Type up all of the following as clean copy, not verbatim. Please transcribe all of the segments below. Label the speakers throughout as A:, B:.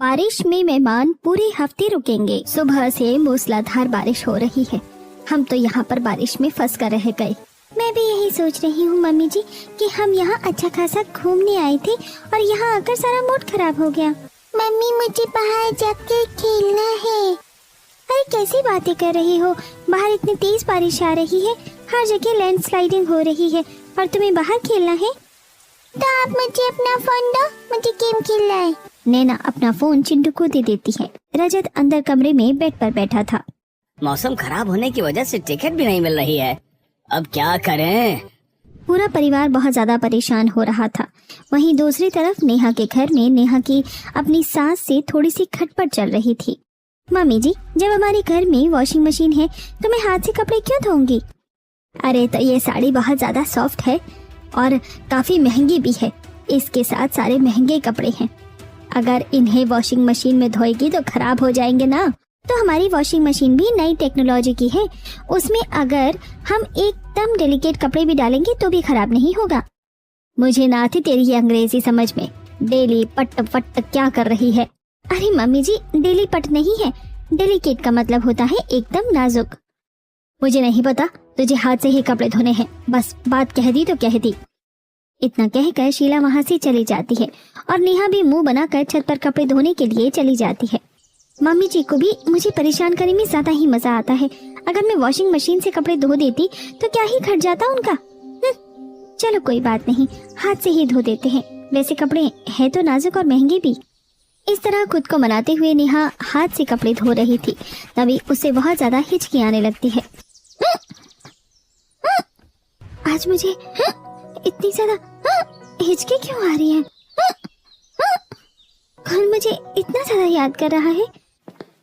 A: बारिश में मेहमान पूरे हफ्ते रुकेंगे। सुबह से मूसलाधार बारिश हो रही है। हम तो यहाँ पर बारिश में फंस कर रह गए। मैं भी यही सोच रही हूँ मम्मी जी कि हम यहाँ अच्छा खासा घूमने आए थे और यहाँ आकर सारा मूड खराब हो गया। मम्मी मुझे बाहर जाकर खेलना है। अरे कैसी बातें कर रही हो, बाहर इतनी तेज बारिश आ रही है, हर जगह लैंडस्लाइडिंग हो रही है और तुम्हें बाहर खेलना है। तो आप मुझे अपना फोन दो, मुझे गेम खेलना है। नैना अपना फोन चिंटू को दे देती है। रजत अंदर कमरे में बेड पर बैठा था।
B: मौसम खराब होने की वजह से टिकट भी नहीं मिल रही है, अब क्या करें।
A: पूरा परिवार बहुत ज्यादा परेशान हो रहा था। वहीं दूसरी तरफ नेहा के घर में नेहा की अपनी सास से थोड़ी सी खटपट चल रही थी। मम्मी जी, जब हमारे घर में वॉशिंग मशीन है तो मैं हाथ से कपड़े क्यों धोऊंगी? अरे तो ये साड़ी बहुत ज्यादा सॉफ्ट है और काफी महंगी भी है। इसके साथ सारे महंगे कपड़े हैं, अगर इन्हें वॉशिंग मशीन में धोएगी तो खराब हो जाएंगे ना। तो हमारी वॉशिंग मशीन भी नई टेक्नोलॉजी की है, उसमें अगर हम एकदम डेलिकेट कपड़े भी डालेंगे तो भी खराब नहीं होगा। मुझे ना आती तेरी ये अंग्रेजी समझ में। डेली पट पट क्या कर रही है? अरे मम्मी जी, डेली पट नहीं है, डेलिकेट का मतलब होता है एकदम नाजुक। मुझे नहीं पता, तुझे हाथ से ही कपड़े धोने हैं, बस बात कह दी तो कह दी। इतना कहकर शीला वहाँ से चली जाती है और नेहा भी मुंह बनाकर छत पर कपड़े धोने के लिए चली जाती है। मम्मी जी को भी मुझे परेशान करने में ज्यादा ही मजा आता है। अगर मैं वॉशिंग मशीन से कपड़े धो देती तो क्या ही घट जाता उनका। चलो कोई बात नहीं, हाथ से ही धो देते हैं, वैसे कपड़े हैं तो नाजुक और महंगे भी। इस तरह खुद को मनाते हुए नेहा हाथ से कपड़े धो रही थी, तभी उसे बहुत ज्यादा हिचकी आने लगती है। आज मुझे इतनी ज्यादा हिचकी क्यों आ रही है? कौन मुझे इतना ज्यादा याद कर रहा है?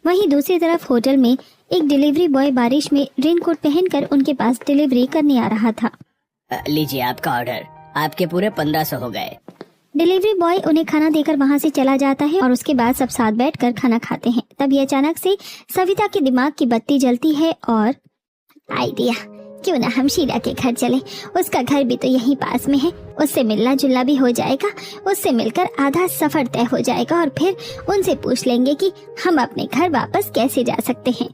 A: वहीं दूसरी तरफ होटल में एक डिलीवरी बॉय बारिश में रेनकोट पहनकर उनके पास डिलीवरी करने आ रहा था।
B: लीजिए आपका ऑर्डर, आपके पूरे 1500 हो गए।
A: डिलीवरी बॉय उन्हें खाना देकर वहाँ से चला जाता है और उसके बाद सब साथ बैठकर खाना खाते हैं। तभी अचानक से सविता के दिमाग की बत्ती जलती है और आइडिया, क्यों ना हम शीला के घर चले, उसका घर भी तो यहीं पास में है, उससे मिलना जुलना भी हो जाएगा, उससे मिलकर आधा सफर तय हो जाएगा और फिर उनसे पूछ लेंगे कि हम अपने घर वापस कैसे जा सकते हैं।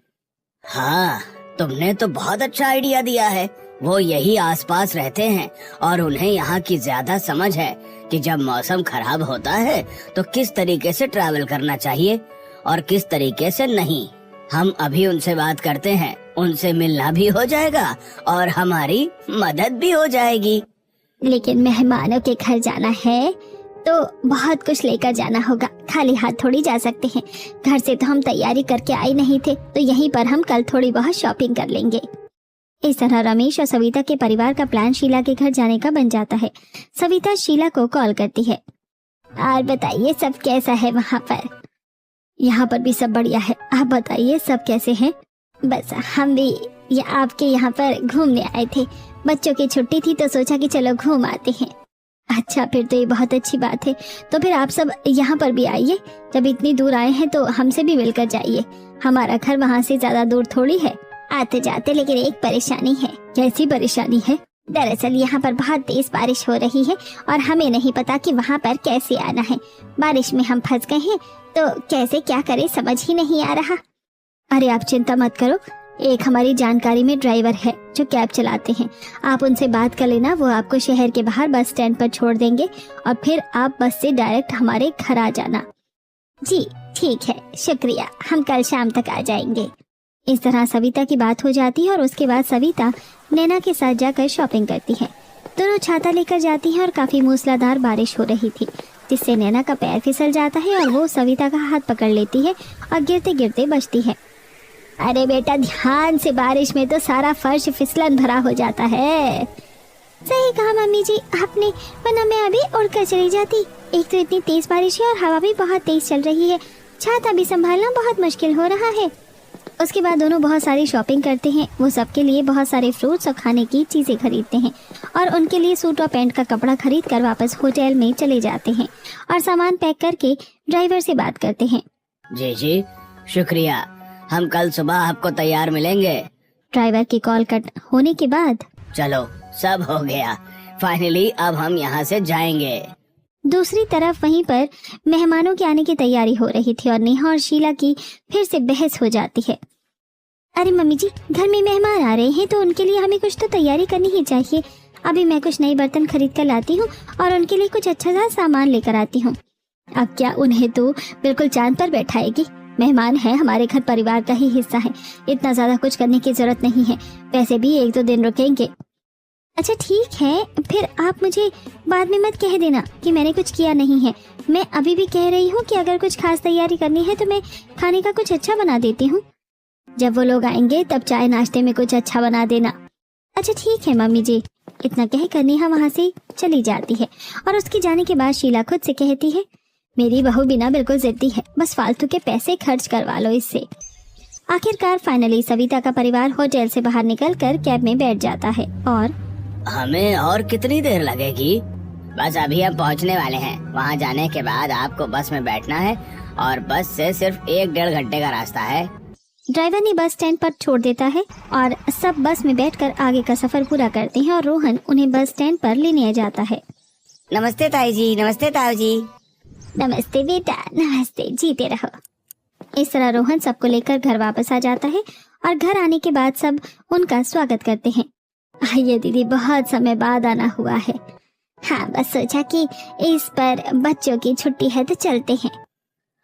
B: हाँ, तुमने तो बहुत अच्छा आइडिया दिया है। वो यही आसपास रहते हैं और उन्हें यहाँ की ज्यादा समझ है कि जब मौसम खराब होता है तो किस तरीके से ट्रैवल करना चाहिए और किस तरीके से नहीं। हम अभी उनसे बात करते हैं, उनसे मिलना भी हो जाएगा और हमारी मदद भी हो जाएगी।
A: लेकिन मेहमानों के घर जाना है तो बहुत कुछ लेकर जाना होगा, खाली हाथ थोड़ी जा सकते हैं। घर से तो हम तैयारी करके आए नहीं थे, तो यहीं पर हम कल थोड़ी बहुत शॉपिंग कर लेंगे। इस तरह रमेश और सविता के परिवार का प्लान शीला के घर जाने का बन जाता है। सविता शीला को कॉल करती है। और बताइए सब कैसा है वहाँ पर? यहाँ पर भी सब बढ़िया है, आप बताइए सब कैसे हैं? बस हम भी आपके यहाँ पर घूमने आए थे, बच्चों की छुट्टी थी तो सोचा कि चलो घूम आते हैं। अच्छा, फिर तो ये बहुत अच्छी बात है। तो फिर आप सब यहाँ पर भी आइए, जब इतनी दूर आए हैं तो हमसे भी मिलकर जाइए। हमारा घर वहाँ से ज्यादा दूर थोड़ी है, आते जाते। लेकिन एक परेशानी है। कैसी परेशानी है? दरअसल यहाँ पर बहुत तेज बारिश हो रही है और हमें नहीं पता कि वहाँ पर कैसे आना है। बारिश में हम फंस गए हैं तो कैसे क्या करें समझ ही नहीं आ रहा। अरे आप चिंता मत करो, एक हमारी जानकारी में ड्राइवर है जो कैब चलाते हैं, आप उनसे बात कर लेना। वो आपको शहर के बाहर बस स्टैंड पर छोड़ देंगे और फिर आप बस से डायरेक्ट हमारे घर आ जाना। जी ठीक है, शुक्रिया, हम कल शाम तक आ जाएंगे। इस तरह सविता की बात हो जाती है और उसके बाद सविता नैना के साथ जाकर शॉपिंग करती है। दोनों छाता लेकर जाती हैं और काफी मूसलाधार बारिश हो रही थी, जिससे नैना का पैर फिसल जाता है और वो सविता का हाथ पकड़ लेती है और गिरते गिरते बचती है। अरे बेटा ध्यान से, बारिश में तो सारा फर्श फिसलन भरा हो जाता है। सही कहा मम्मी जी आपने, वरना मैं अभी उड़कर चली जाती। एक तो इतनी तेज बारिश है और हवा भी बहुत तेज चल रही है, छाता भी संभालना बहुत मुश्किल हो रहा है। उसके बाद दोनों बहुत सारी शॉपिंग करते हैं। वो सबके लिए बहुत सारे फ्रूट्स और खाने की चीजें खरीदते हैं और उनके लिए सूट और पैंट का कपड़ा खरीद कर वापस होटल में चले जाते हैं और सामान पैक करके ड्राइवर से बात करते हैं।
B: जी शुक्रिया, हम कल सुबह आपको तैयार मिलेंगे।
A: ड्राइवर की कॉल कट होने के बाद
B: चलो सब हो गया, फाइनली अब हम यहाँ से जाएंगे।
A: दूसरी तरफ वहीं पर मेहमानों के आने की तैयारी हो रही थी और नेहा और शीला की फिर से बहस हो जाती है। अरे मम्मी जी, घर में मेहमान आ रहे हैं तो उनके लिए हमें कुछ तो तैयारी करनी ही चाहिए। अभी मैं कुछ नए बर्तन खरीद कर लाती हूँ और उनके लिए कुछ अच्छा सा सामान लेकर आती हूँ। अब क्या उन्हें तो बिल्कुल चांद पर बैठाएगी। मेहमान है, हमारे घर परिवार का ही हिस्सा है, इतना ज्यादा कुछ करने की जरूरत नहीं है। वैसे भी 1-2 दिन रुकेंगे। अच्छा ठीक है, फिर आप मुझे बाद में मत कह देना कि मैंने कुछ किया नहीं है। मैं अभी भी कह रही हूँ कि अगर कुछ खास तैयारी करनी है तो मैं खाने का कुछ अच्छा बना देती हूँ। जब वो लोग आएंगे तब चाय नाश्ते में कुछ अच्छा बना देना। अच्छा ठीक है मम्मी जी। इतना कहकर नेहा वहाँ से चली जाती है और उसके जाने के बाद शीला खुद से कहती है, मेरी बहू बिना बिल्कुल जिद्दी है, बस फालतू के पैसे खर्च करवा लो इससे। आखिरकार फाइनली सविता का परिवार होटल से बाहर निकलकर कैब में बैठ जाता है। और
B: हमें और कितनी देर लगेगी? बस अभी हम पहुंचने वाले हैं। वहां जाने के बाद आपको बस में बैठना है और बस से सिर्फ 1-1.5 घंटे का रास्ता है।
A: ड्राइवर ने बस स्टैंड पर छोड़ देता है और सब बस में बैठकर आगे का सफर पूरा करते हैं और रोहन उन्हें बस स्टैंड पर लेने जाता है।
B: नमस्ते ताई जी। नमस्ते ताऊ जी।
A: नमस्ते बेटा, नमस्ते, जीते रहो। इस तरह रोहन सबको लेकर घर वापस आ जाता है और घर आने के बाद सब उनका स्वागत करते हैं। आइए दीदी, बहुत समय बाद आना हुआ है। हाँ, बस सोचा कि इस पर बच्चों की छुट्टी है तो चलते हैं।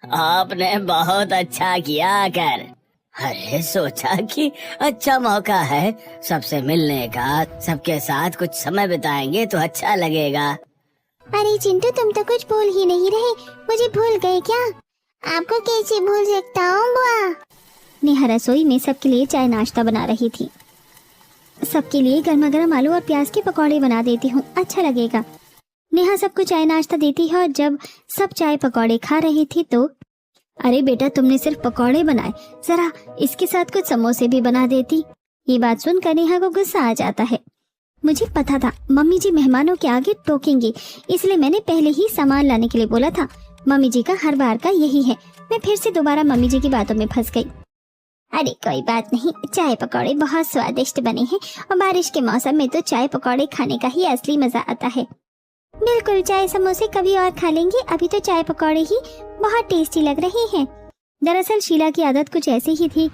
B: आपने बहुत अच्छा किया आकर। अरे सोचा कि अच्छा मौका है सबसे मिलने का, सबके साथ कुछ समय बिताएंगे तो अच्छा लगेगा।
A: अरे चिंटू, तुम तो कुछ भूल ही नहीं रहे, मुझे भूल गए क्या? आपको कैसे भूल सकता हूँ बुआ? नेहा रसोई में सबके लिए चाय नाश्ता बना रही थी। सबके लिए गर्मा गर्म आलू और प्याज के पकौड़े बना देती हूँ, अच्छा लगेगा। नेहा सबको चाय नाश्ता देती है और जब सब चाय पकौड़े खा रही थी तो, अरे बेटा, तुमने सिर्फ पकौड़े बनाए, जरा इसके साथ कुछ समोसे भी बना देती। ये बात सुनकर नेहा को गुस्सा आ जाता है। मुझे पता था मम्मी जी मेहमानों के आगे टोकेंगी, इसलिए मैंने पहले ही सामान लाने के लिए बोला था। मम्मी जी का हर बार का यही है। मैं फिर से दोबारा मम्मी जी की बातों में फंस गई। अरे कोई बात नहीं, चाय पकौड़े बहुत स्वादिष्ट बने हैं और बारिश के मौसम में तो चाय पकौड़े खाने का ही असली मजा आता है। बिल्कुल, चाय समोसे कभी और खा लेंगे, अभी तो चाय पकौड़े ही बहुत टेस्टी लग रहे हैं। दरअसल शीला की आदत कुछ ऐसी ही थी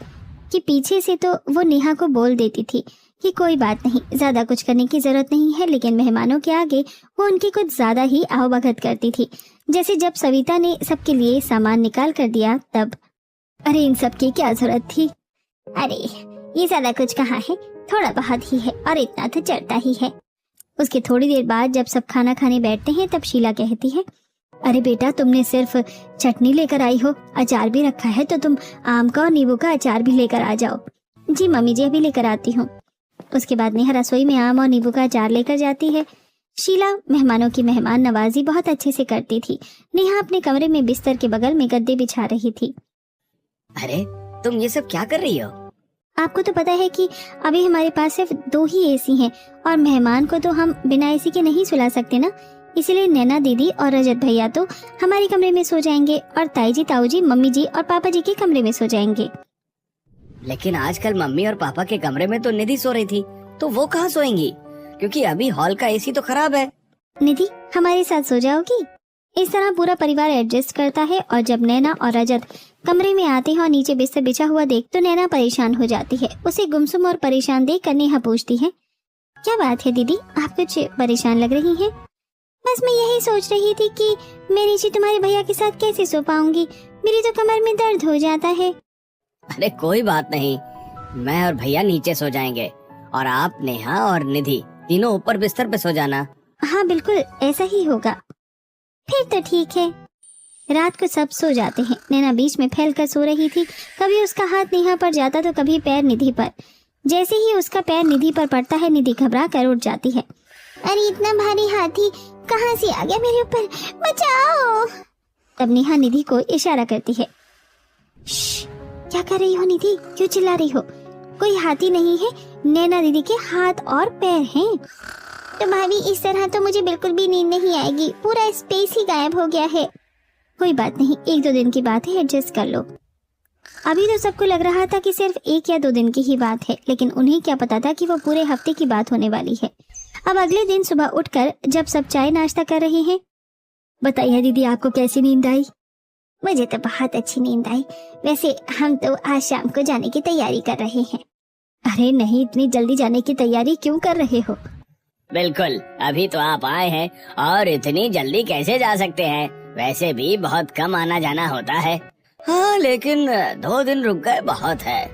A: कि पीछे से तो वो नेहा को बोल देती थी कि कोई बात नहीं, ज्यादा कुछ करने की जरूरत नहीं है, लेकिन मेहमानों के आगे वो उनकी कुछ ज्यादा ही आवभगत करती थी। जैसे जब सविता ने सबके लिए सामान निकाल कर दिया तब, अरे इन सब की क्या जरूरत थी? अरे ये ज्यादा कुछ कहाँ है, थोड़ा बहुत ही है और इतना तो चलता ही है। उसके थोड़ी देर बाद जब सब खाना खाने बैठते हैं तब शीला कहती है, अरे बेटा, तुमने सिर्फ चटनी लेकर आई हो, अचार भी रखा है तो तुम आम का और नींबू का अचार भी लेकर आ जाओ। जी मम्मी जी, अभी लेकर आती हूँ। उसके बाद नेहा रसोई में आम और नींबू का अचार लेकर जाती है। शीला मेहमानों की मेहमान नवाजी बहुत अच्छे से करती थी। नेहा अपने कमरे में बिस्तर के बगल में गद्दे बिछा रही थी।
B: अरे तुम ये सब क्या कर रही हो?
A: आपको तो पता है कि अभी हमारे पास सिर्फ 2 ही एसी हैं और मेहमान को तो हम बिना एसी के नहीं सुला सकते ना, इसलिए नैना दीदी और रजत भैया तो हमारे कमरे में सो जाएंगे और ताई जी, ताऊ जी, मम्मी जी और पापा जी के कमरे में सो जाएंगे।
B: लेकिन आजकल मम्मी और पापा के कमरे में तो निधि सो रही थी, तो वो कहाँ सोएंगी? क्योंकि अभी हॉल का एसी तो खराब है।
A: निधि हमारे साथ सो जाओगी? इस तरह पूरा परिवार एडजस्ट करता है और जब नैना और रजत कमरे में आते हैं और नीचे बिस्तर बिछा हुआ देख तो नैना परेशान हो जाती है। उसे गुमसुम और परेशान देख कर नेहा पूछती है, क्या बात है दीदी, आप कुछ परेशान लग रही हैं? बस मैं यही सोच रही थी कि मैं नीचे तुम्हारे भैया के साथ कैसे सो पाऊंगी, मेरी तो कमर में दर्द हो जाता है।
B: अरे कोई बात नहीं, मैं और भैया नीचे सो जाएंगे और आप, नेहा और निधि तीनों ऊपर बिस्तर पे सो जाना।
A: हाँ बिल्कुल, ऐसा ही होगा। फिर तो ठीक है। रात को सब सो जाते हैं। नैना बीच में फैल कर सो रही थी, कभी उसका हाथ नेहा पर जाता तो कभी पैर निधि पर। जैसे ही उसका पैर निधि पर पड़ता है निधि घबरा कर उठ जाती है। अरे इतना भारी हाथी कहाँ से आ गया मेरे ऊपर, बचाओ। तब नेहा निधि को इशारा करती है। क्या कर रही हो निधि, क्यों चिल्ला रही हो? कोई हाथी नहीं है, नैना दीदी के हाथ और पैर हैं। तो भाभी इस तरह तो मुझे बिल्कुल भी नींद नहीं आएगी, पूरा स्पेस ही गायब हो गया है। कोई बात नहीं, 1-2 दिन की बात है, एडजस्ट कर लो। अभी तो सबको लग रहा था कि सिर्फ 1 या 2 दिन की ही बात है, लेकिन उन्हें क्या पता था कि वो पूरे हफ्ते की बात होने वाली है। अब अगले दिन सुबह उठकर जब सब चाय नाश्ता कर रहे हैं बताइए दीदी, आपको कैसी नींद आई? मुझे तो बहुत अच्छी नींद आई। वैसे हम तो आज शाम को जाने की तैयारी कर रहे हैं। अरे नहीं, इतनी जल्दी जाने की तैयारी क्यों कर रहे हो?
B: बिल्कुल, अभी तो आप आए हैं और इतनी जल्दी कैसे जा सकते हैं? वैसे भी बहुत कम आना जाना होता है। हाँ, लेकिन 2 दिन रुक गए बहुत है।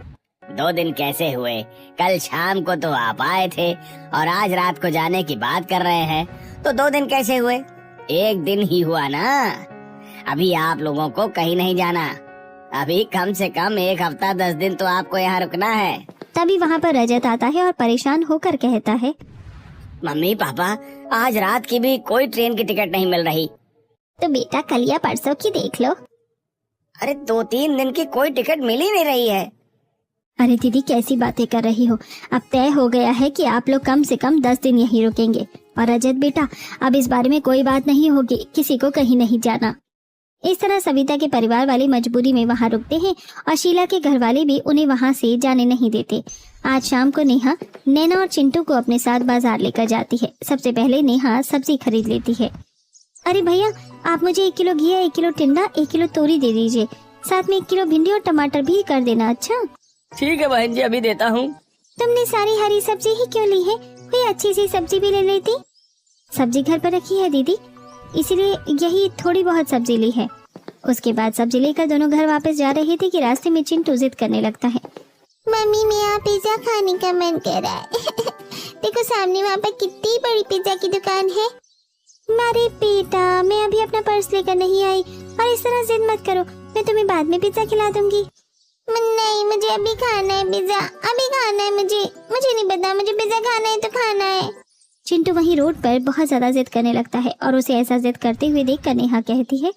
B: 2 दिन कैसे हुए? कल शाम को तो आप आए थे और आज रात को जाने की बात कर रहे हैं, तो 2 दिन कैसे हुए? 1 दिन ही हुआ ना। अभी आप लोगों को कहीं नहीं जाना। अभी कम से कम 1 हफ्ता 10 दिन तो आपको यहाँ रुकना है।
A: तभी वहाँ पर रजत आता है और परेशान होकर कहता है,
B: मम्मी पापा, आज रात की भी कोई ट्रेन की टिकट नहीं मिल रही।
A: तो बेटा कल या परसों की देख लो।
B: अरे 2-3 दिन की कोई टिकट मिल ही नहीं रही है।
A: अरे दीदी, कैसी बातें कर रही हो? अब तय हो गया है कि आप लोग कम से कम 10 दिन यहीं रुकेंगे। और रजत बेटा, अब इस बारे में कोई बात नहीं होगी, किसी को कहीं नहीं जाना। इस तरह सविता के परिवार वाले मजबूरी में वहाँ रुकते हैं और शीला के घर वाले भी उन्हें वहाँ से जाने नहीं देते। आज शाम को नेहा नैना और चिंटू को अपने साथ बाजार लेकर जाती है। सबसे पहले नेहा सब्जी खरीद लेती है। अरे भैया, आप मुझे 1 किलो घिया, 1 किलो टिंडा, 1 किलो तोरी दे दीजिए। साथ में 1 किलो भिंडी और टमाटर भी कर देना। अच्छा
B: ठीक है बहन जी, अभी देता हूँ।
A: तुमने सारी हरी सब्जी ही क्यों ली है? कोई अच्छी सी सब्जी भी ले लेती। सब्जी घर पर रखी है दीदी, इसीलिए यही थोड़ी बहुत सब्जी ली है। उसके बाद सब्जी लेकर दोनों घर वापस जा रहे थे कि रास्ते में चिंटू जिद करने लगता है, मम्मी मेरा पिज्जा खाने का मन कर रहा है। देखो सामने वहाँ पर कितनी बड़ी पिज्जा की दुकान है। अरे बेटा, मैं अभी अपना पर्स लेकर नहीं आई और इस तरह जिद मत करो, मैं तुम्हें बाद में पिज्जा खिला दूंगी। नहीं, मुझे अभी खाना है पिज्जा, अभी खाना है मुझे नहीं पता, मुझे पिज्जा खाना है तो खाना है। चिंटू वहीं रोड पर बहुत ज्यादा जिद करने लगता है और उसे ऐसा जिद करते हुए देखकर नेहा कहती है,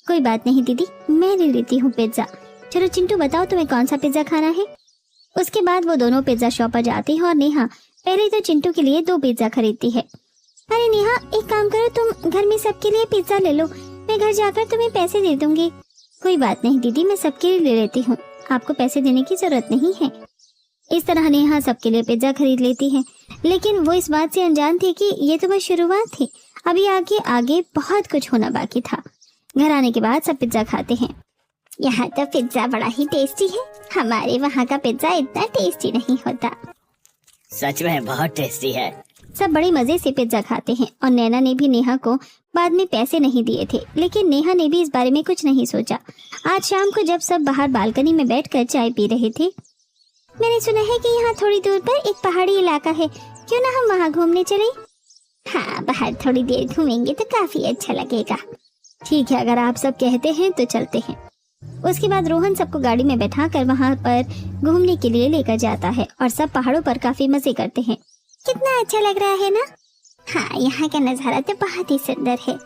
A: कोई बात नहीं दीदी, मैं ले लेती हूँ पिज्जा। चलो चिंटू, बताओ तुम्हें कौन सा पिज्जा खाना है? उसके बाद वो दोनों पिज्जा शॉप पर जाती है और नेहा पहले तो चिंटू के लिए 2 पिज्जा खरीदती है। अरे नेहा, एक काम करो, तुम घर में सबके लिए पिज्जा ले लो, मैं घर जाकर तुम्हें पैसे दे दूंगी। कोई बात नहीं दीदी, मैं सबके लिए ले लेती हूँ, आपको पैसे देने की जरूरत नहीं है। इस तरह नेहा सबके लिए पिज्जा खरीद लेती है, लेकिन वो इस बात से अनजान थी कि ये तो बस शुरुआत थी, अभी आगे आगे बहुत कुछ होना बाकी था। घर आने के बाद सब पिज्जा खाते हैं। यहाँ तो पिज्जा बड़ा ही टेस्टी है, हमारे वहाँ का पिज्जा इतना टेस्टी नहीं होता।
B: सच में बहुत टेस्टी है।
A: सब बड़े मजे से पिज्जा खाते हैं और नैना ने भी नेहा को बाद में पैसे नहीं दिए थे, लेकिन नेहा ने भी इस बारे में कुछ नहीं सोचा। आज शाम को जब सब बाहर बालकनी में बैठकर चाय पी रहे थे, मैंने सुना है कि यहाँ थोड़ी दूर पर एक पहाड़ी इलाका है, क्यों ना हम वहाँ घूमने चले? हाँ, बाहर थोड़ी देर घूमेंगे तो काफी अच्छा लगेगा। ठीक है, अगर आप सब कहते हैं तो चलते हैं। उसके बाद रोहन सबको गाड़ी में बैठाकर वहाँ पर घूमने के लिए लेकर जाता है और सब पहाड़ों पर काफी मजे करते हैं। कितना अच्छा लग रहा है ना? हाँ, यहाँ का नजारा तो बहुत ही सुंदर है।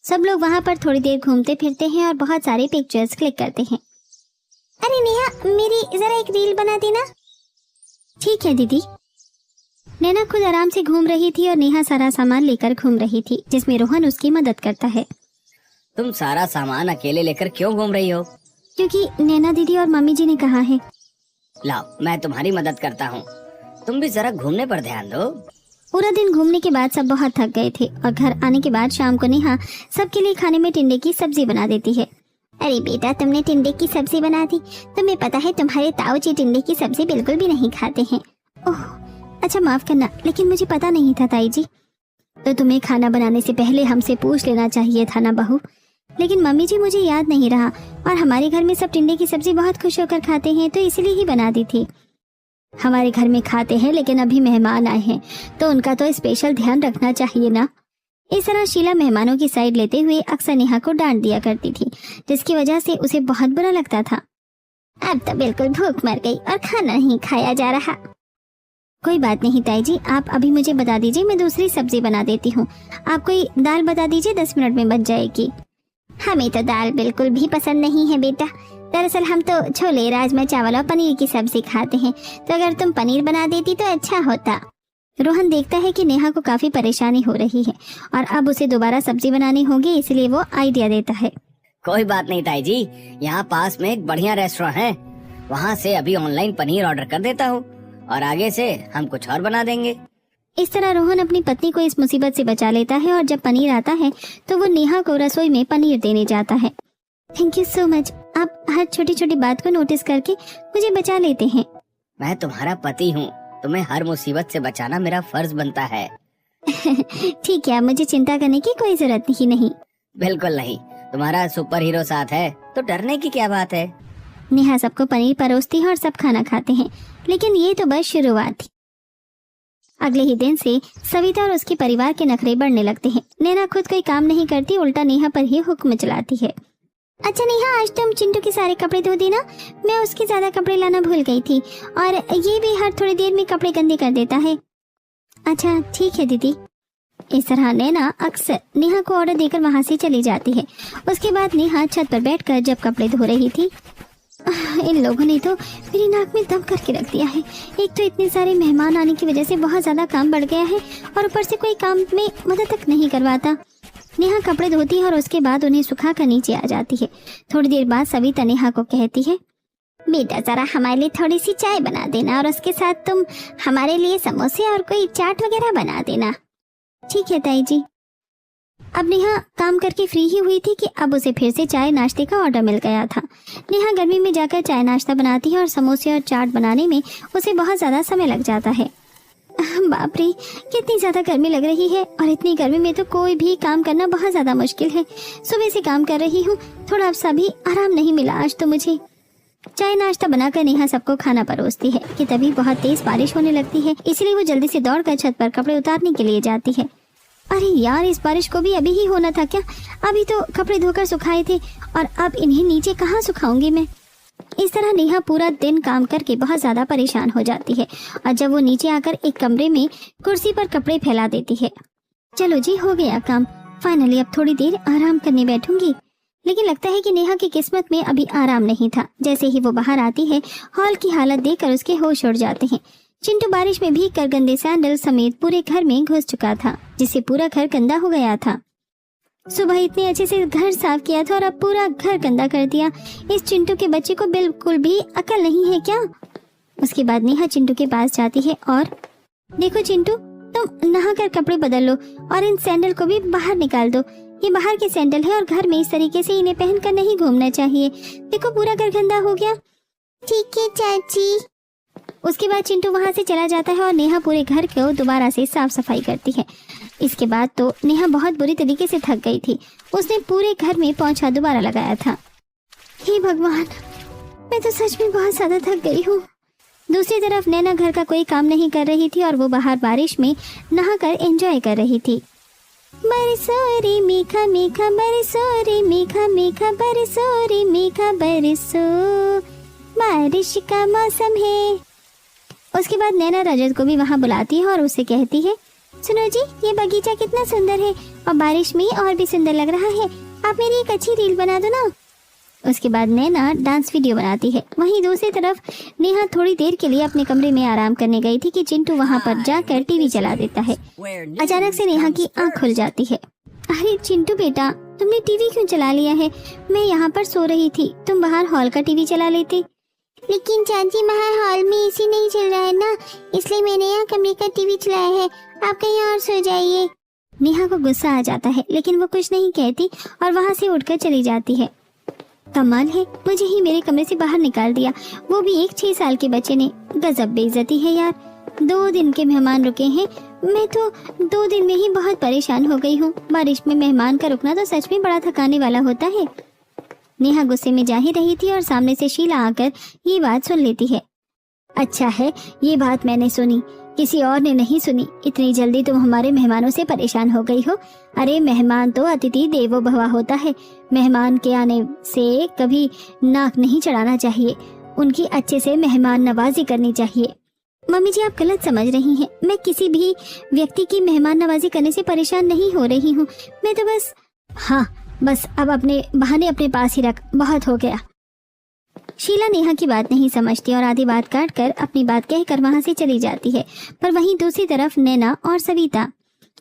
A: सब लोग वहाँ पर थोड़ी देर घूमते फिरते हैं और बहुत सारे पिक्चर्स क्लिक करते हैं। अरे नेहा, मेरी जरा एक रील बना देना। ठीक है दीदी। नैना खुद आराम से घूम रही थी और नेहा सारा सामान लेकर घूम रही थी, जिसमें रोहन उसकी मदद करता है।
B: तुम सारा सामान अकेले लेकर क्यों घूम रही हो?
A: क्योंकि नैना दीदी और मम्मी जी ने कहा है।
B: लाओ, मैं तुम्हारी मदद करता हूँ, तुम भी जरा घूमने पर ध्यान दो।
A: पूरा दिन घूमने के बाद सब बहुत थक गए थे और घर आने के बाद शाम को नेहा सबके लिए खाने में टिंडे की सब्जी बना देती है। अरे बेटा, तुमने टिंडे की सब्जी बना दी? तुम्हें पता है तुम्हारे ताऊ जी टिंडे की सब्जी बिल्कुल भी नहीं खाते हैं। ओह अच्छा, माफ करना, लेकिन मुझे पता नहीं था ताई जी। तो तुम्हें खाना बनाने से पहले हमसे पूछ लेना चाहिए था ना बहू। लेकिन मम्मी जी, मुझे याद नहीं रहा, और हमारे घर में सब टिंडे की सब्जी बहुत खुश होकर खाते हैं, तो इसलिए ही बना दी थी। हमारे घर में खाते हैं, लेकिन अभी मेहमान आए हैं तो उनका तो स्पेशल ध्यान रखना चाहिए ना। इस तरह शीला मेहमानों की साइड लेते हुए अक्सर नेहा को डांट दिया करती थी, जिसकी वजह से उसे बहुत बुरा लगता था। अब तो बिल्कुल भूख मर गई और खाना नहीं खाया जा रहा। कोई बात नहीं ताई जी, आप अभी मुझे बता दीजिए, मैं दूसरी सब्जी बना देती हूँ। आप कोई दाल बता दीजिए, 10 मिनट में बन जाएगी। हमें तो दाल बिल्कुल भी पसंद नहीं है बेटा। दरअसल हम तो छोले, राजमा चावल और पनीर की सब्जी खाते हैं, तो अगर तुम पनीर बना देती तो अच्छा होता। रोहन देखता है कि नेहा को काफी परेशानी हो रही है और अब उसे दोबारा सब्जी बनानी होगी, इसलिए वो आइडिया देता है।
B: कोई बात नहीं ताई जी, यहाँ पास में एक बढ़िया रेस्टोरेंट है, वहाँ से अभी ऑनलाइन पनीर ऑर्डर कर देता हूँ और आगे से हम कुछ और बना देंगे।
A: इस तरह रोहन अपनी पत्नी को इस मुसीबत से बचा लेता है और जब पनीर आता है तो वो नेहा को रसोई में पनीर देने जाता है। थैंक यू सो मच, आप हर छोटी छोटी बात को नोटिस करके मुझे बचा लेते हैं।
B: मैं तुम्हारा पति हूँ, तुम्हें हर मुसीबत से बचाना मेरा फर्ज बनता है।
A: ठीक है, मुझे चिंता करने की कोई जरूरत ही नहीं।
B: बिल्कुल नहीं, तुम्हारा सुपर हीरो साथ है तो डरने की क्या बात है।
A: नेहा सबको पनीर परोसती है और सब खाना खाते हैं, लेकिन ये तो बस शुरुआत थी। अगले ही दिन से सविता और उसके परिवार के नखरे बढ़ने लगते हैं। नैना खुद कोई काम नहीं करती, उल्टा नेहा पर ही हुक्म चलाती है। अच्छा नेहा, आज तुम चिंटू के सारे कपड़े धो देना, मैं उसके ज्यादा कपड़े लाना भूल गई थी, और ये भी हर थोड़ी देर में कपड़े गंदे कर देता है। अच्छा ठीक है दीदी। इस तरह नैना अक्सर नेहा को ऑर्डर देकर वहां से चली जाती है। उसके बाद नेहा छत पर बैठकर जब कपड़े धो रही थी, इन लोगों ने तो मेरी नाक में दम करके रख दिया है। एक तो इतने सारे मेहमान आने की वजह से बहुत ज्यादा काम बढ़ गया है और ऊपर से कोई काम में मदद तक नहीं करवाता। नेहा कपड़े धोती है और उसके बाद उन्हें सुखा कर नीचे आ जाती है। थोड़ी देर बाद सविता नेहा को कहती है, बेटा जरा हमारे लिए थोड़ी सी चाय बना देना और उसके साथ तुम हमारे लिए समोसे और कोई चाट वगैरह बना देना। ठीक है ताई जी। अब नेहा काम करके फ्री ही हुई थी कि अब उसे फिर से चाय नाश्ते का ऑर्डर मिल गया था। नेहा गर्मी में जाकर चाय नाश्ता बनाती है और समोसे और चाट बनाने में उसे बहुत ज्यादा समय लग जाता है। बाप रे, कितनी ज्यादा गर्मी लग रही है और इतनी गर्मी में तो कोई भी काम करना बहुत ज्यादा मुश्किल है। सुबह से काम कर रही हूँ, थोड़ा सा भी आराम नहीं मिला आज तो मुझे। चाय नाश्ता बनाकर नेहा सबको खाना परोसती है कि तभी बहुत तेज बारिश होने लगती है, इसलिए वो जल्दी से दौड़कर छत पर कपड़े उतारने के लिए जाती है। अरे यार, इस बारिश को भी अभी ही होना था क्या? अभी तो कपड़े धोकर सुखाए थे और अब इन्हें नीचे कहाँ सुखाऊंगी मैं। इस तरह नेहा पूरा दिन काम करके बहुत ज्यादा परेशान हो जाती है और जब वो नीचे आकर एक कमरे में कुर्सी पर कपड़े फैला देती है। चलो जी, हो गया काम, फाइनली अब थोड़ी देर आराम करने बैठूंगी। लेकिन लगता है कि नेहा की किस्मत में अभी आराम नहीं था। जैसे ही वो बाहर आती है, हॉल की हालत देखकर उसके होश उड़ जाते हैं। चिंटू बारिश में भीग कर गंदे सैंडल समेत पूरे घर में घुस चुका था, जिससे पूरा घर गंदा हो गया था। सुबह इतने अच्छे से घर साफ किया था और अब पूरा घर गंदा कर दिया। इस चिंटू के बच्चे को बिल्कुल भी अकल नहीं है क्या? उसके बाद नेहा चिंटू के पास जाती है और देखो चिंटू, तुम नहाकर कपड़े बदल लो और इन सैंडल को भी बाहर निकाल दो। ये बाहर के सैंडल है और घर में इस तरीके से इन्हें पहनकर नहीं घूमना चाहिए। देखो पूरा घर गंदा हो गया। ठीक है चाची। उसके बाद चिंटू वहां से चला जाता है और नेहा पूरे घर को दोबारा से साफ सफाई करती है। इसके बाद तो नेहा बहुत बुरी तरीके से थक गई थी। उसने पूरे घर में पोंछा दोबारा लगाया था। हे भगवान, मैं तो सच में बहुत ज्यादा थक गई हूँ। दूसरी तरफ नैना घर का कोई काम नहीं कर रही थी और वो बाहर बारिश में नहाकर एंजॉय कर रही थी। बरसो रे मीठा मीठा बरसो रे मीठा मीठा बरसो रे मीठा बरसो, बारिश का मौसम है। उसके बाद नैना रजत को भी वहाँ बुलाती है और उससे कहती है, सुनो जी, ये बगीचा कितना सुंदर है और बारिश में और भी सुंदर लग रहा है। आप मेरी एक अच्छी रील बना दो ना। उसके बाद नैना डांस वीडियो बनाती है। वहीं दूसरी तरफ नेहा थोड़ी देर के लिए अपने कमरे में आराम करने गई थी कि चिंटू वहाँ पर जाकर टीवी चला देता है। अचानक से नेहा की आंख खुल जाती है। अरे चिंटू बेटा, तुमने टीवी क्यों चला लिया है? मैं यहाँ पर सो रही थी, तुम बाहर हॉल का टीवी चला लेते। लेकिन चाची, बाहर हॉल में एसी नहीं चल रहा है ना, इसलिए मैंने यहाँ कमरे का टीवी चलाया है। आप कहीं और सो जाइए। नेहा को गुस्सा आ जाता है, लेकिन वो कुछ नहीं कहती और वहाँ से उठकर चली जाती है। कमाल है, मुझे ही मेरे कमरे से बाहर निकाल दिया, वो भी एक 6 साल के बच्चे ने। गजब बेइज्जती है यार। 2 दिन के मेहमान रुके हैं, मैं तो 2 दिन में ही बहुत परेशान हो गई हूँ। बारिश में मेहमान का रुकना तो सच में बड़ा थकाने वाला होता है। नेहा गुस्से में जा ही रही थी और सामने से शीला आकर ये बात सुन लेती है। अच्छा है, ये बात मैंने सुनी, किसी और ने नहीं सुनी। इतनी जल्दी तुम हमारे मेहमानों से परेशान हो गई हो। अरे मेहमान तो अतिथि देवो भव होता है। मेहमान के आने से कभी नाक नहीं चढ़ाना चाहिए, उनकी अच्छे से मेहमान नवाजी करनी चाहिए। मम्मी जी, आप गलत समझ रही हैं। मैं किसी भी व्यक्ति की मेहमान नवाजी करने से परेशान नहीं हो रही हूँ। मैं तो बस बस अब अपने बहाने अपने पास ही रख, बहुत हो गया। शीला नेहा की बात नहीं समझती और आधी बात काट कर अपनी बात कहकर वहाँ से चली जाती है। पर वहीं दूसरी तरफ नैना और सविता।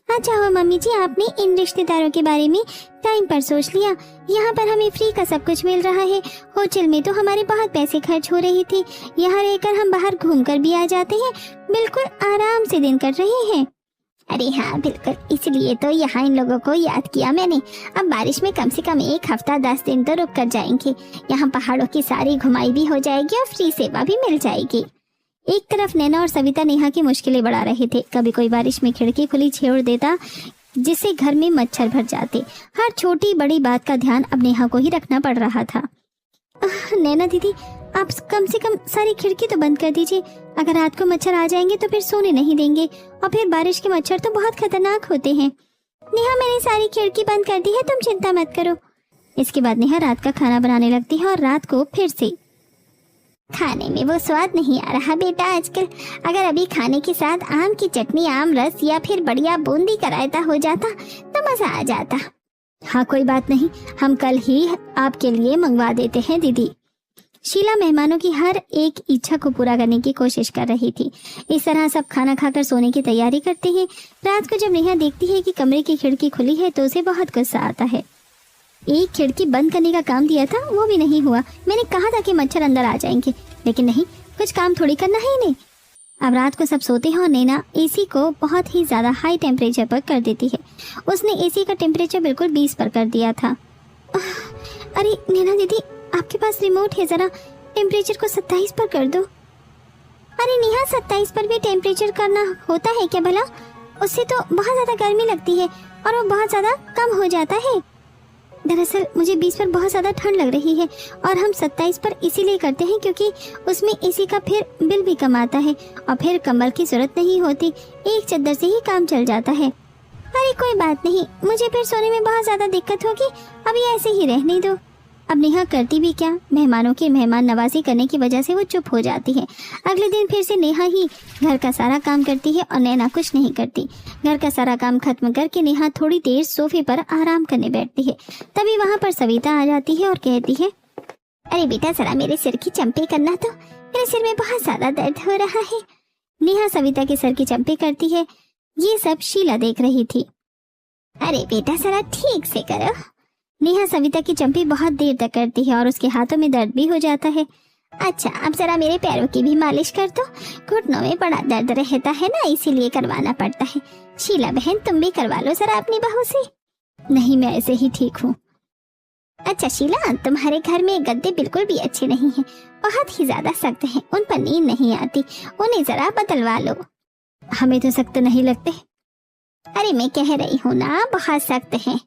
A: अच्छा हो मम्मी जी, आपने इन रिश्तेदारों के बारे में टाइम पर सोच लिया। यहाँ पर हमें फ्री का सब कुछ मिल रहा है। होटल में तो हमारे बहुत पैसे खर्च हो रहे थे, यहाँ रहकर हम बाहर घूम कर भी आ जाते हैं। बिल्कुल आराम से दिन कट रहे हैं। अरे हाँ बिल्कुल, इसलिए तो यहाँ इन लोगों को याद किया मैंने। अब बारिश में कम से कम 1 हफ्ता 10 दिन तो रुक कर जाएंगे। यहाँ पहाड़ों की सारी घुमाई भी हो जाएगी और फ्री सेवा भी मिल जाएगी। एक तरफ नैना और सविता नेहा की मुश्किलें बढ़ा रहे थे। कभी कोई बारिश में खिड़की खुली छोड़ देता जिससे घर में मच्छर भर जाते। हर छोटी बड़ी बात का ध्यान अब नेहा को ही रखना पड़ रहा था। नैना दीदी, आप कम से कम सारी खिड़की तो बंद कर दीजिए। अगर रात को मच्छर आ जाएंगे तो फिर सोने नहीं देंगे, और फिर बारिश के मच्छर तो बहुत खतरनाक होते हैं। नेहा, मैंने सारी खिड़की बंद कर दी है, तुम चिंता मत करो। इसके बाद नेहा रात का खाना बनाने लगती है और रात को फिर से खाने में वो स्वाद नहीं आ रहा बेटा आजकल। अगर अभी खाने के साथ आम की चटनी, आम रस या फिर बढ़िया बूंदी का रायता हो जाता तो मजा आ जाता। हाँ कोई बात नहीं, हम कल ही आपके लिए मंगवा देते हैं दीदी। शीला मेहमानों की हर एक इच्छा को पूरा करने की कोशिश कर रही थी। इस तरह सब खाना खाकर सोने की तैयारी करते हैं। रात को जब नेहा देखती है कि कमरे की खिड़की खुली है तो उसे बहुत गुस्सा आता है। एक खिड़की बंद करने का काम दिया था, वो भी नहीं हुआ। मैंने कहा था कि मच्छर अंदर आ जाएंगे, लेकिन नहीं, कुछ काम थोड़ी करना है इन्हें। अब रात को सब सोते हैं और नैना एसी को बहुत ही ज्यादा हाई टेम्परेचर पर कर देती है। उसने एसी का टेम्परेचर बिल्कुल 20 पर कर दिया था। अरे नैना दीदी, आपके पास रिमोट है, जरा टेम्परेचर को 27 पर कर दो। अरे नेहा, 27 पर भी टेम्परेचर करना होता है क्या भला? उससे तो बहुत ज्यादा गर्मी लगती है और वो बहुत ज्यादा कम हो जाता है। दरअसल मुझे 20 पर बहुत ज्यादा ठंड लग रही है और हम 27 पर इसीलिए करते हैं क्योंकि उसमें एसी का फिर बिल भी कम आता है और फिर कंबल की जरूरत नहीं होती, एक चादर से ही काम चल जाता है। अरे कोई बात नहीं, मुझे फिर सोने में बहुत ज्यादा दिक्कत होगी, अभी ऐसे ही रहने दो। अब नेहा करती भी क्या, मेहमानों की मेहमान नवाजी करने की वजह से वो चुप हो जाती है। अगले दिन फिर से नेहा ही घर का सारा काम करती है और नैना कुछ नहीं करती। घर का सारा काम खत्म करके नेहा थोड़ी देर सोफे पर आराम करने बैठती है। तभी वहाँ पर सविता आ जाती है और कहती है, अरे बेटा जरा मेरे सिर की चंपी करना, तो मेरे सिर में बहुत ज्यादा दर्द हो रहा है। नेहा सविता के सर की चंपी करती है। ये सब शीला देख रही थी। अरे बेटा जरा ठीक से करो। नेहा सविता की चंपी बहुत देर तक करती है और उसके हाथों में दर्द भी हो जाता है। अच्छा, अब जरा मेरे पैरों की भी मालिश कर दो, घुटनों में बड़ा दर्द रहता है ना, इसीलिए करवाना पड़ता है। शीला बहन, तुम भी करवा लो जरा अपनी बहू से। नहीं, मैं ऐसे ही ठीक हूँ। अच्छा शीला, तुम्हारे घर में गद्दे बिल्कुल भी अच्छे नहीं हैं, बहुत ही ज्यादा सख्त हैं, उन पर नींद नहीं आती, उन्हें जरा बदलवा लो। हमें तो सख्त नहीं लगते। अरे मैं कह रही हूँ ना, बहुत सख्त हैं।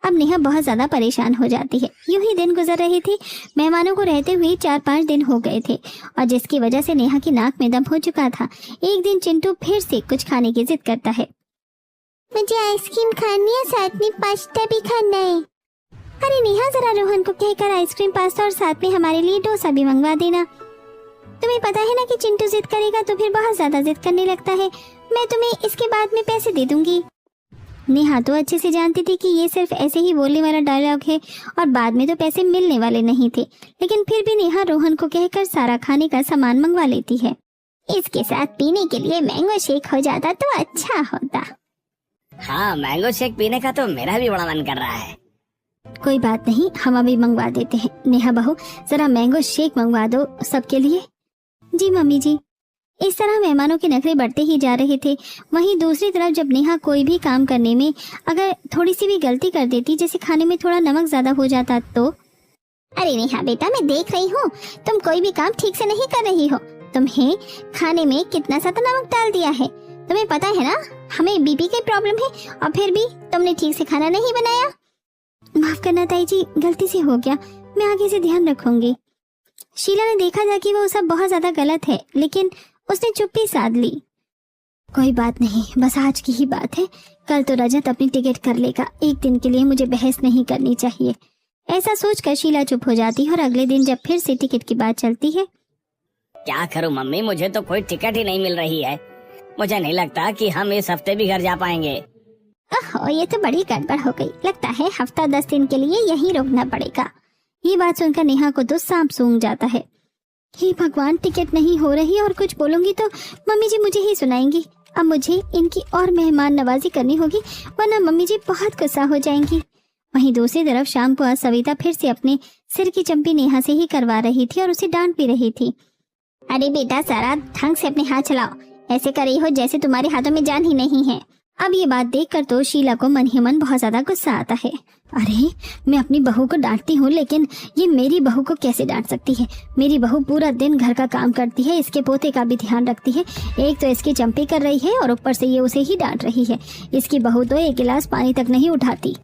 A: अब नेहा बहुत ज्यादा परेशान हो जाती है। यूं ही दिन गुजर रहे थे। मेहमानों को रहते हुए 4-5 दिन हो गए थे और जिसकी वजह से नेहा की नाक में दम हो चुका था। एक दिन चिंटू फिर से कुछ खाने की जिद करता है। मुझे आइसक्रीम खानी है, साथ में पास्ता भी खाना है। अरे नेहा, जरा रोहन को कहकर आइसक्रीम, पास्ता और साथ में हमारे लिए डोसा भी मंगवा देना। तुम्हें पता है ना कि चिंटू जिद करेगा तो फिर बहुत ज्यादा जिद करने लगता है। मैं तुम्हें इसके बाद में पैसे दे दूंगी। नेहा तो अच्छे से जानती थी कि ये सिर्फ ऐसे ही बोलने वाला डायलॉग है और बाद में तो पैसे मिलने वाले नहीं थे, लेकिन फिर भी नेहा रोहन को कहकर सारा खाने का सामान मंगवा लेती है। इसके साथ पीने के लिए मैंगो शेक हो जाता तो अच्छा होता।
B: हाँ, मैंगो शेक पीने का तो मेरा भी बड़ा मन कर रहा है।
A: कोई बात नहीं, हम अभी मंगवा देते हैं। नेहा बहू, जरा मैंगो शेक मंगवा दो सबके लिए। जी मम्मी जी। इस तरह मेहमानों के नखरे बढ़ते ही जा रहे थे। वहीं दूसरी तरफ जब नेहा कोई भी काम करने में अगर थोड़ी सी भी गलती कर देती, जैसे खाने में थोड़ा नमक ज्यादा हो जाता तो। अरे नेहा बेटा, मैं देख रही हूँ तुम कोई भी काम ठीक से नहीं कर रही हो। तुमने खाने में कितना सा नमक डाल दिया है, तुम्हें पता है ना हमें बीपी की प्रॉब्लम है और फिर भी तुमने ठीक से खाना नहीं बनाया। माफ करना ताई जी, गलती से हो गया, मैं आगे से ध्यान रखूंगी। शीला ने देखा था कि वो सब बहुत ज्यादा गलत है, लेकिन उसने चुप्पी साध ली। कोई बात नहीं, बस आज की ही बात है, कल तो रजत अपनी टिकट कर लेगा, एक दिन के लिए मुझे बहस नहीं करनी चाहिए। ऐसा सोचकर शीला चुप हो जाती है और अगले दिन जब फिर से टिकट की बात चलती है।
B: क्या करूं मम्मी, मुझे तो कोई टिकट ही नहीं मिल रही है। मुझे नहीं लगता कि हम इस हफ्ते भी घर जा पाएंगे।
A: ओह, ये तो बड़ी गड़बड़ हो गई। लगता है हफ्ता 10 दिन के लिए यहीं रुकना पड़ेगा। ये बात सुनकर नेहा को तो सांप सूंघ जाता है। हे भगवान, टिकट नहीं हो रही और कुछ बोलूंगी तो मम्मी जी मुझे ही सुनाएंगी। अब मुझे इनकी और मेहमान नवाजी करनी होगी, वरना मम्मी जी बहुत गुस्सा हो जाएंगी। वहीं दूसरी तरफ शाम को आज सविता फिर से अपने सिर की चंपी नेहा से ही करवा रही थी और उसे डांट भी रही थी। अरे बेटा, जरा ढंग से अपने हाथ चलाओ, ऐसे कर रही हो जैसे तुम्हारे हाथों में जान ही नहीं है। अब ये बात देखकर तो शीला को मन ही मन बहुत ज्यादा गुस्सा आता है। अरे मैं अपनी बहू को डांटती हूँ, लेकिन ये मेरी बहू को कैसे डांट सकती है। मेरी बहू पूरा दिन घर का काम करती है, इसके पोते का भी ध्यान रखती है। एक तो इसकी चंपी कर रही है और ऊपर से ये उसे ही डांट रही है। इसकी बहू तो एक गिलास पानी तक नहीं उठाती।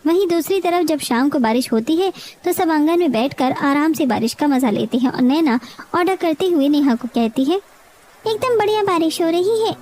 A: वहीं दूसरी तरफ जब शाम को बारिश होती है तो सब आंगन में बैठकर आराम से बारिश का मजा लेते हैं और नैना ऑर्डर करते हुए नेहा को कहती है, एकदम बढ़िया बारिश हो रही है,